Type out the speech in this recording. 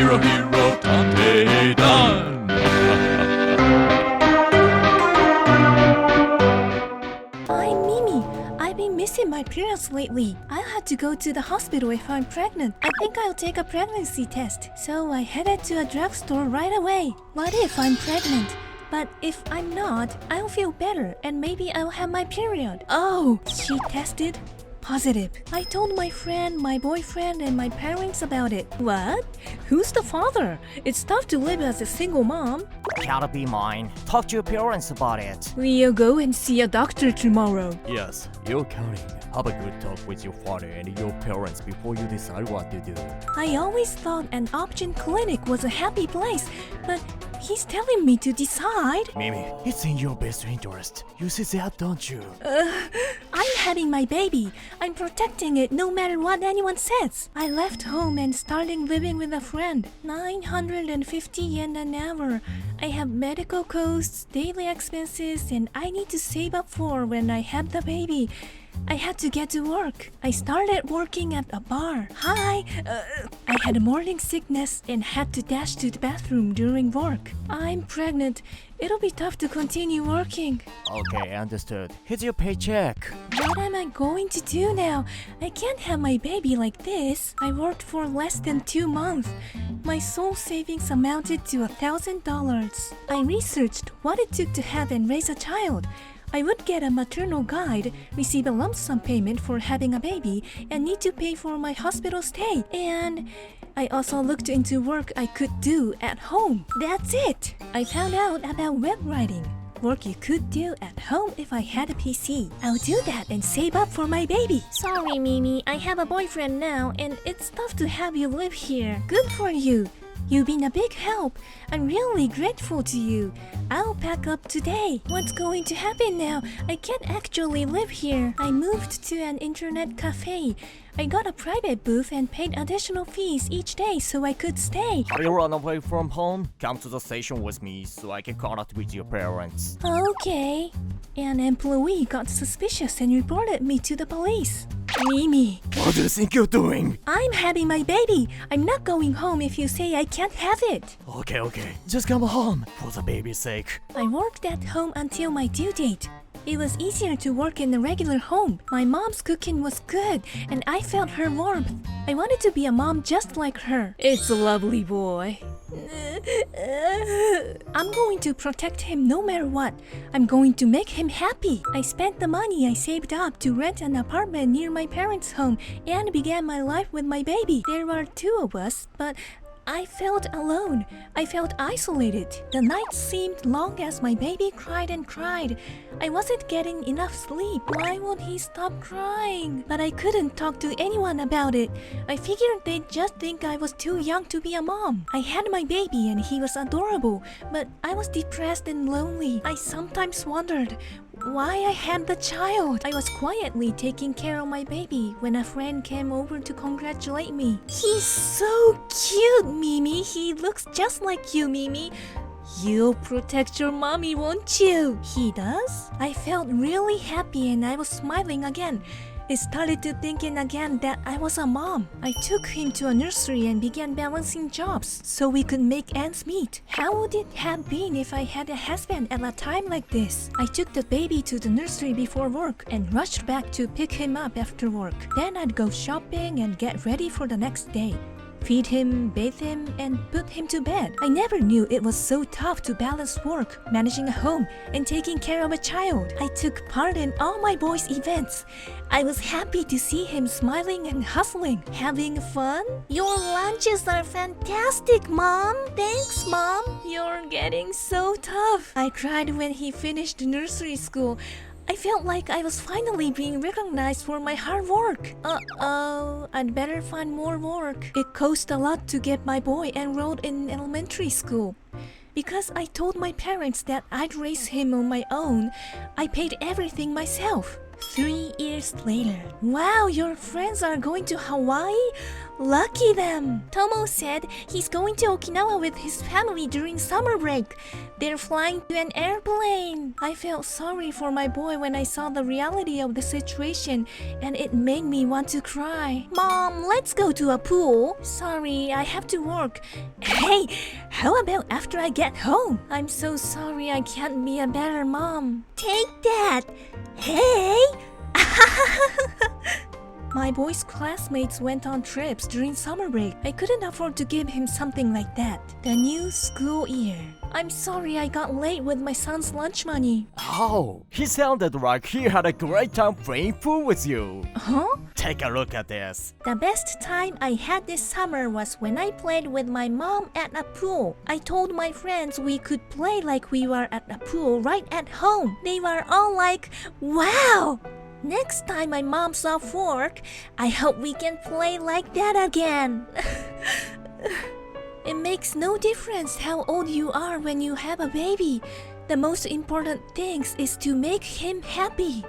HiroHiro探偵団 I'm Mimi. I've been missing my periods lately. I'll have to go to the hospital if I'm pregnant. I think I'll take a pregnancy test. So I headed to a drugstore right away. What if I'm pregnant? But if I'm not, I'll feel better and maybe I'll have my period. Oh, she tested positive. I told my friend, my boyfriend, and my parents about it. What? Who's the father? It's tough to live as a single mom. Gotta be mine. Talk to your parents about it. We'll go and see a doctor tomorrow. Yes, you're counting. Have a good talk with your father and your parents before you decide what to do. I always thought an option clinic was a happy place, but he's telling me to decide. Mimi, it's in your best interest. You see that, don't you? I'm having my baby. I'm protecting it no matter what anyone says. I left home and started living with a friend. 950 yen an hour. I have medical costs, daily expenses, and I need to save up for when I have the baby. I had to get to work. I started working at a bar. Hi! I had a morning sickness and had to dash to the bathroom during work. I'm pregnant. It'll be tough to continue working. Okay, understood. Here's your paycheck. What am I going to do now? I can't have my baby like this. I worked for less than 2 months. My sole savings amounted to $1,000. I researched what it took to have and raise a child. I would get a maternal guide, receive a lump sum payment for having a baby, and need to pay for my hospital stay. And I also looked into work I could do at home. That's it! I found out about web writing. Work you could do at home if I had a PC. I'll do that and save up for my baby. Sorry, Mimi. I have a boyfriend now, and it's tough to have you live here. Good for you. You've been a big help. I'm really grateful to you. I'll pack up today. What's going to happen now? I can't actually live here. I moved to an internet cafe. I got a private booth and paid additional fees each day so I could stay. Have you run away from home? Come to the station with me so I can contact with your parents. Okay. An employee got suspicious and reported me to the police. Mimi, What do you think you're doing? I'm having my baby. I'm not going home if you say I can't have it. Okay. Just come home for the baby's sake. I worked at home until my due date. It was easier to work in a regular home. My mom's cooking was good, and I felt her warmth. I wanted to be a mom just like her. It's a lovely boy. I'm going to protect him no matter what. I'm going to make him happy. I spent the money I saved up to rent an apartment near my parents' home and began my life with my baby. There were 2 of us, but I felt alone. I felt isolated. The nights seemed long as my baby cried and cried. I wasn't getting enough sleep. Why won't he stop crying? But I couldn't talk to anyone about it. I figured they'd just think I was too young to be a mom. I had my baby and he was adorable, but I was depressed and lonely. I sometimes wondered why I had the child. I was quietly taking care of my baby when a friend came over to congratulate me. He's so cute, Mimi. He looks just like you, Mimi. You'll protect your mommy, won't you? He does? I felt really happy and I was smiling again. I started to thinking again that I was a mom. I took him to a nursery and began balancing jobs so we could make ends meet. How would it have been if I had a husband at a time like this? I took the baby to the nursery before work and rushed back to pick him up after work. Then I'd go shopping and get ready for the next day. Feed him, bathe him, and put him to bed. I never knew it was so tough to balance work, managing a home, and taking care of a child. I took part in all my boy's events. I was happy to see him smiling and hustling. Having fun? Your lunches are fantastic, Mom. Thanks, Mom. You're getting so tough. I cried when he finished nursery school. I felt like I was finally being recognized for my hard work. Uh-oh, I'd better find more work. It cost a lot to get my boy enrolled in elementary school. Because I told my parents that I'd raise him on my own, I paid everything myself. 3 years later. Wow, your friends are going to Hawaii? Lucky them! Tomo said he's going to Okinawa with his family during summer break. They're flying to an airplane. I felt sorry for my boy when I saw the reality of the situation, and it made me want to cry. Mom, let's go to a pool. Sorry, I have to work. Hey, how about after I get home? I'm so sorry I can't be a better mom. Take that! Hey! My boy's classmates went on trips during summer break. I couldn't afford to give him something like that. The new school year. I'm sorry I got late with my son's lunch money. Oh, he sounded like he had a great time playing pool with you. Huh? Take a look at this. The best time I had this summer was when I played with my mom at a pool. I told my friends we could play like we were at a pool right at home. They were all like, wow! Next time my mom's off work, I hope we can play like that again. It makes no difference how old you are when you have a baby. The most important thing is to make him happy.